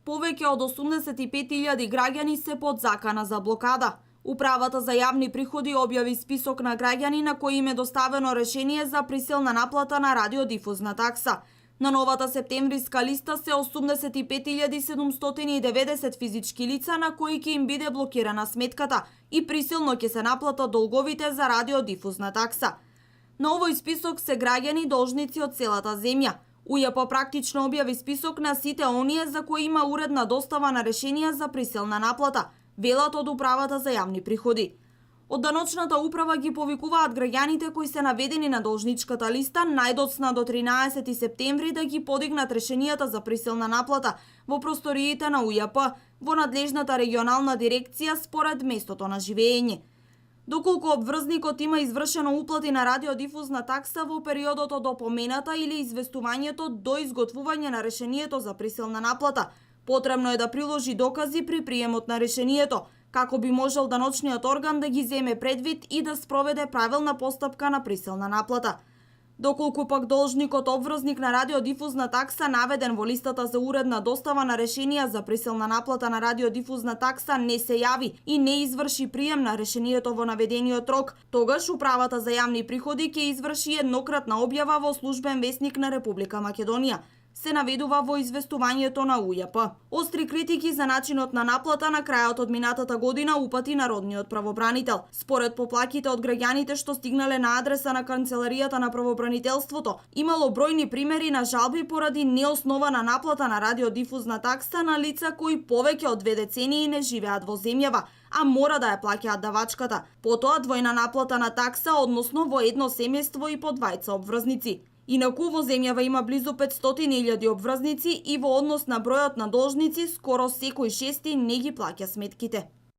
повеќе од 85.000 граѓани се под закана за блокада. Управата за јавни приходи објави список на граѓани на кои им е доставено решение за присилна наплата на радиодифузна такса. На новата септемвриска листа се 85.790 физички лица на кои ќе им биде блокирана сметката и присилно ќе се наплата долговите за радиодифузна такса. На овој список се граѓани должници од целата земја. УЈП практично објави список на сите оние за кои има уредна достава на решенија за присилна наплата, велат од Управата за јавни приходи. Од даночната управа ги повикуваат граѓаните кои се наведени на должничката листа најдоцна до 13 септември да ги подигнат решенијата за присилна наплата во просториите на УЈП во надлежната регионална дирекција според местото на живење. Доколку обврзникот има извршено уплати на радиодифузна такса во периодот од опомената или известувањето до изготвување на решението за присилна наплата, потребно е да приложи докази при приемот на решението, како би можел даночниот орган да ги земе предвид и да спроведе правилна постапка на присилна наплата. Доколку пак должникот обврзник на радиодифузна такса наведен во листата за уредна достава на решенија за присилна наплата на радиодифузна такса не се јави и не изврши прием на решението во наведениот рок, тогаш Управата за јавни приходи ќе изврши еднократна објава во Службен весник на Република Македонија, се наведува во известувањето на УЈП. Остри критики за начинот на наплата на крајот од минатата година упати народниот правобранител. Според поплаките од граѓаните што стигнале на адреса на канцеларијата на правобранителството, имало бројни примери на жалби поради неоснована наплата на радиодифузна такса на лица кои повеќе од 2 децении не живеат во земјава, а мора да ја плаќаат давачката. Потоа двојна наплата на такса, односно во едно семејство и по двајца обврзници. Инаку во земјава има близу 500.000 обврзници и во однос на бројот на должници скоро секој шести не ги плаќа сметките.